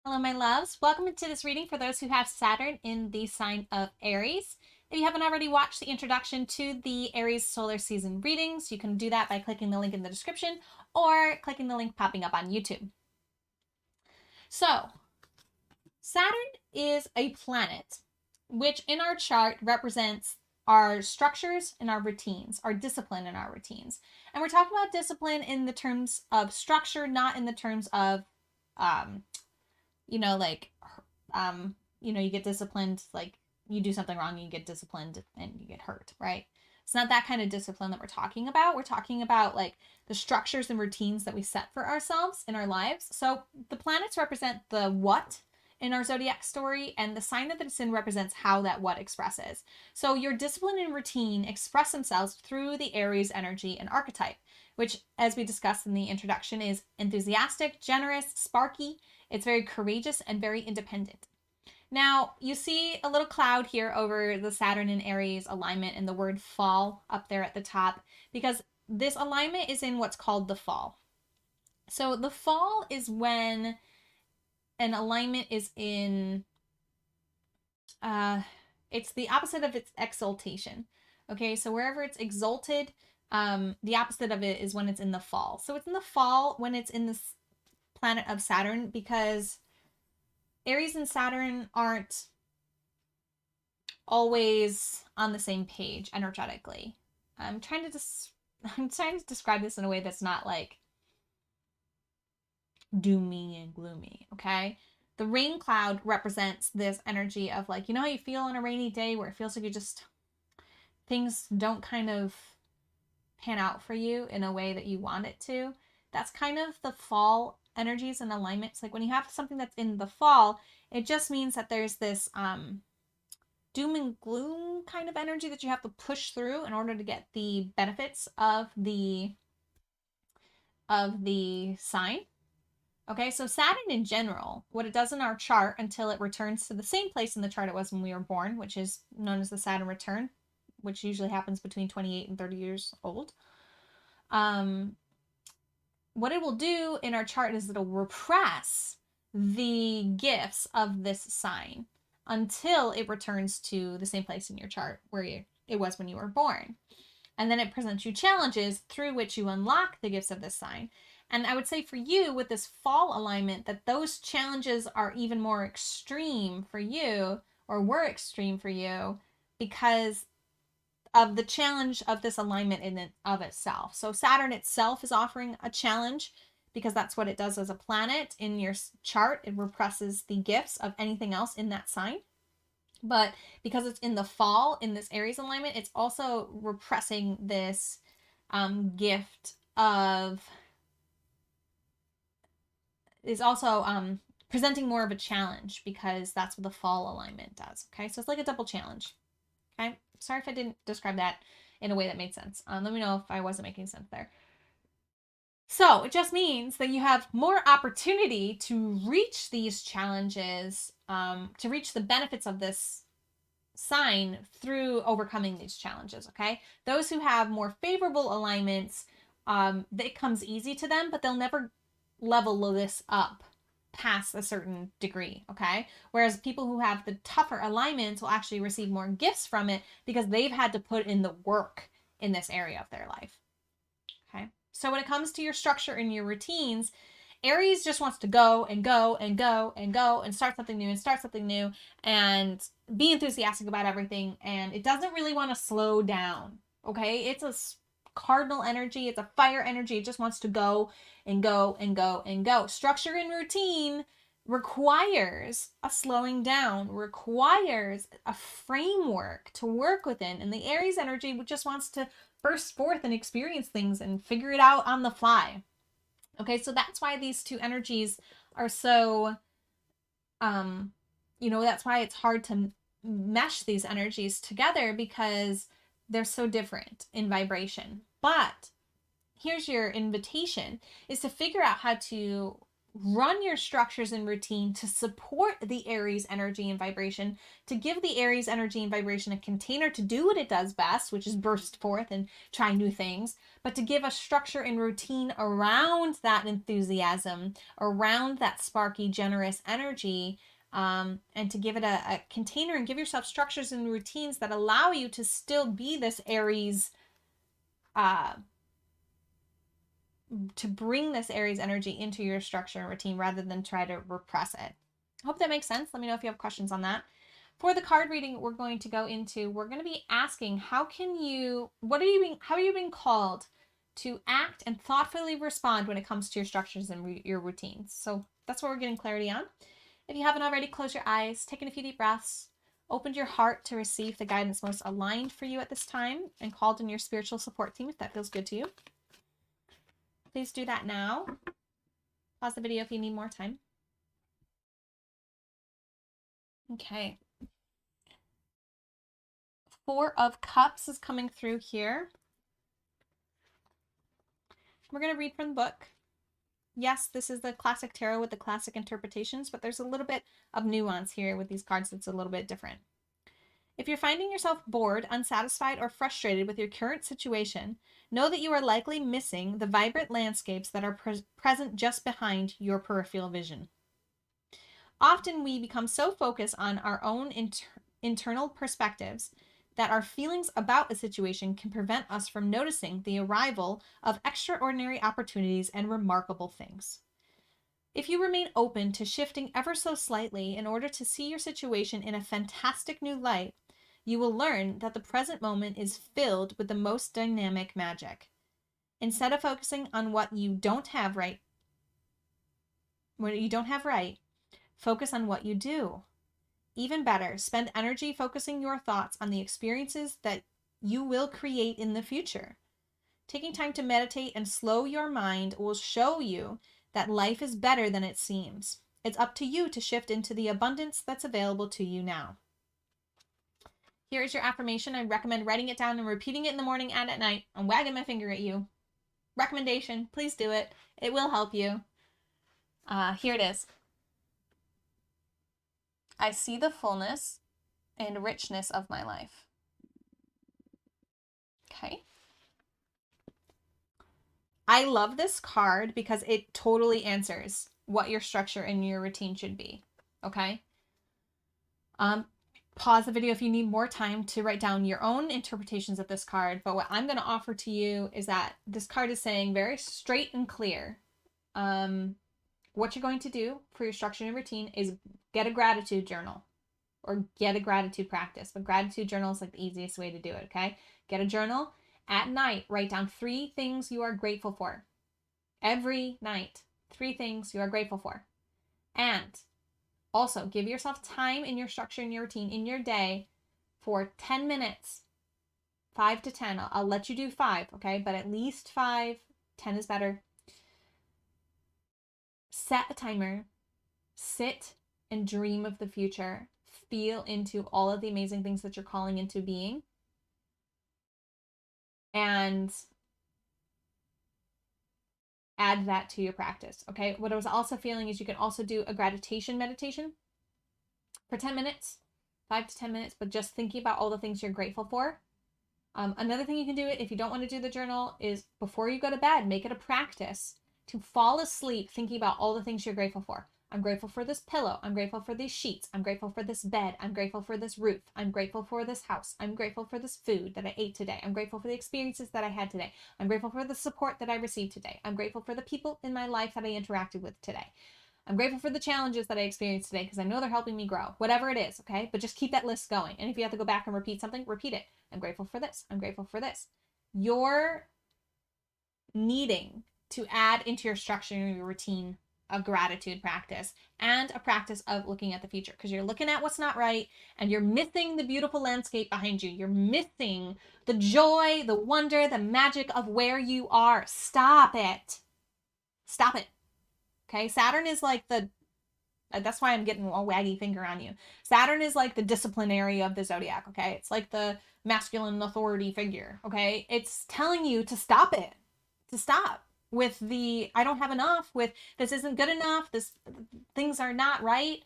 Hello, my loves. Welcome to this reading for those who have Saturn in the sign of Aries. If you haven't already watched the introduction to the Aries Solar Season readings, you can do that by clicking the link in the description or clicking the link popping up on YouTube. So, Saturn is a planet, which in our chart represents our structures and our routines, our discipline and our routines. And we're talking about discipline in the terms of structure, not in the terms of um, like you get disciplined, like you do something wrong, you get disciplined and you get hurt, right? It's not that kind of discipline that we're talking about. We're talking about like the structures and routines that we set for ourselves in our lives. So the planets represent the what in our zodiac story, and the sign that it's in represents how that what expresses. So your discipline and routine express themselves through the Aries energy and archetype, which, as we discussed in the introduction, is enthusiastic, generous, sparky. It's very courageous and very independent. Now, you see a little cloud here over the Saturn and Aries alignment and the word fall up there at the top, because this alignment is in what's called the fall. So the fall is when an alignment is in, it's the opposite of its exaltation. Okay, so wherever it's exalted, the opposite of it is when it's in the fall. So it's in the fall when it's in this planet of Saturn, because Aries and Saturn aren't always on the same page energetically. I'm trying to describe this in a way that's not like doomy and gloomy, okay? The rain cloud represents this energy of like, you know how you feel on a rainy day where it feels like things don't kind of pan out for you in a way that you want it to? That's kind of the fall energies and alignments. Like when you have something that's in the fall, it just means that there's this doom and gloom kind of energy that you have to push through in order to get the benefits of the sign. Okay, so Saturn in general, what it does in our chart until it returns to the same place in the chart it was when we were born, which is known as the Saturn return, which usually happens between 28 and 30 years old. What it will do in our chart is it'll repress the gifts of this sign until it returns to the same place in your chart where it was when you were born. And then it presents you challenges through which you unlock the gifts of this sign. And I would say for you with this fall alignment that those challenges are even more extreme for you, or were extreme for you, because of the challenge of this alignment in and of itself. So Saturn itself is offering a challenge because that's what it does as a planet in your chart. It represses the gifts of anything else in that sign. But because it's in the fall in this Aries alignment, it's also repressing this gift of, is also presenting more of a challenge because that's what the fall alignment does. Okay, so it's like a double challenge. Okay, sorry if I didn't describe that in a way that made sense. Let me know if I wasn't making sense there. So it just means that you have more opportunity to reach these challenges, to reach the benefits of this sign through overcoming these challenges, okay? Those who have more favorable alignments, it comes easy to them, but they'll never level this up past a certain degree, okay? Whereas people who have the tougher alignments will actually receive more gifts from it because they've had to put in the work in this area of their life, okay? So when it comes to your structure and your routines, Aries just wants to go and go and go and go and start something new and start something new and be enthusiastic about everything. And it doesn't really want to slow down, okay? It's a cardinal energy. It's a fire energy. It just wants to go and go and go and go. Structure and routine requires a slowing down, requires a framework to work within. And the Aries energy just wants to burst forth and experience things and figure it out on the fly. Okay, so that's why these two energies are so, that's why it's hard to mesh these energies together because they're so different in vibration. But here's your invitation, is to figure out how to run your structures and routine to support the Aries energy and vibration, to give the Aries energy and vibration a container to do what it does best, which is burst forth and try new things, but to give a structure and routine around that enthusiasm, around that sparky, generous energy, and to give it a container and give yourself structures and routines that allow you to still be this Aries, to bring this Aries energy into your structure and routine rather than try to repress it. I hope that makes sense. Let me know if you have questions on that. For the card reading we're going to be asking, how are you being called to act and thoughtfully respond when it comes to your structures and your routines? So that's what we're getting clarity on. If you haven't already, close your eyes, taken a few deep breaths, opened your heart to receive the guidance most aligned for you at this time, and called in your spiritual support team if that feels good to you. Please do that now. Pause the video if you need more time. Okay. Four of Cups is coming through here. We're going to read from the book. Yes, this is the classic tarot with the classic interpretations, but there's a little bit of nuance here with these cards that's a little bit different. If you're finding yourself bored, unsatisfied, or frustrated with your current situation, know that you are likely missing the vibrant landscapes that are present just behind your peripheral vision. Often we become so focused on our own internal perspectives that our feelings about a situation can prevent us from noticing the arrival of extraordinary opportunities and remarkable things. If you remain open to shifting ever so slightly in order to see your situation in a fantastic new light, you will learn that the present moment is filled with the most dynamic magic. Instead of focusing on what you don't have right, focus on what you do. Even better, spend energy focusing your thoughts on the experiences that you will create in the future. Taking time to meditate and slow your mind will show you that life is better than it seems. It's up to you to shift into the abundance that's available to you now. Here is your affirmation. I recommend writing it down and repeating it in the morning and at night. I'm wagging my finger at you. Recommendation, please do it. It will help you. Here it is. I see the fullness and richness of my life. Okay. I love this card because it totally answers what your structure and your routine should be. Okay. Pause the video if you need more time to write down your own interpretations of this card. But what I'm going to offer to you is that this card is saying very straight and clear. What you're going to do for your structure and routine is get a gratitude journal or get a gratitude practice. But gratitude journal is like the easiest way to do it, okay? Get a journal. At night, write down 3 things you are grateful for. Every night, 3 things you are grateful for. And also, give yourself time in your structure and your routine in your day for 10 minutes, 5 to 10. I'll let you do 5, okay? But at least 5, 10 is better. Set a timer, sit and dream of the future, feel into all of the amazing things that you're calling into being. And add that to your practice, okay? What I was also feeling is you can also do a gratitude meditation for 10 minutes, 5 to 10 minutes, but just thinking about all the things you're grateful for. Another thing you can do if you don't want to do the journal is before you go to bed, make it a practice to fall asleep thinking about all the things you're grateful for. I'm grateful for this pillow. I'm grateful for these sheets. I'm grateful for this bed. I'm grateful for this roof. I'm grateful for this house. I'm grateful for this food that I ate today. I'm grateful for the experiences that I had today. I'm grateful for the support that I received today. I'm grateful for the people in my life that I interacted with today. I'm grateful for the challenges that I experienced today because I know they're helping me grow. Whatever it is, okay? But just keep that list going. And if you have to go back and repeat something, repeat it. I'm grateful for this. I'm grateful for this. You're needing to add into your structure and your routine a gratitude practice and a practice of looking at the future because you're looking at what's not right and you're missing the beautiful landscape behind you. You're missing the joy, the wonder, the magic of where you are. Stop it. Stop it. Okay? Saturn is like that's why I'm getting a waggy finger on you. Saturn is like the disciplinary of the zodiac, okay? It's like the masculine authority figure, okay? It's telling you to stop it. To stop. with the I don't have enough, with this isn't good enough, things are not right.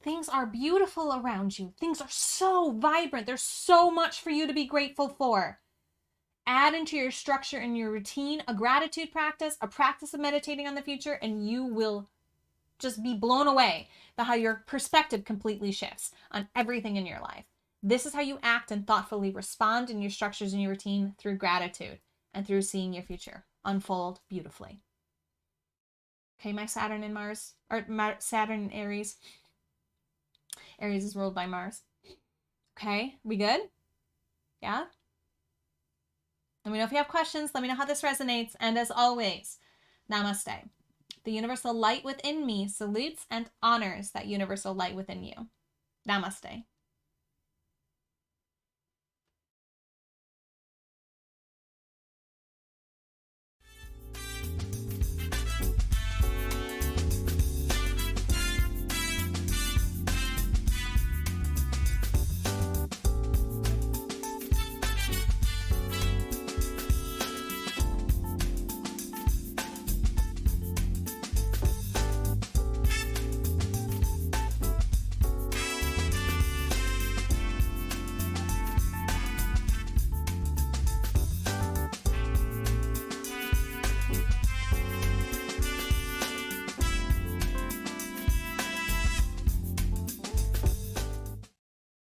Things are beautiful around you. Things are so vibrant. There's so much for you to be grateful for. Add into your structure and your routine a gratitude practice, a practice of meditating on the future, and you will just be blown away by how your perspective completely shifts on everything in your life. This is how you act and thoughtfully respond in your structures and your routine through gratitude and through seeing your future unfold beautifully. Okay, my Saturn and Mars, or Saturn and Aries. Aries is ruled by Mars. Okay, we good? Yeah? Let me know if you have questions. Let me know how this resonates. And as always, namaste. The universal light within me salutes and honors that universal light within you. Namaste.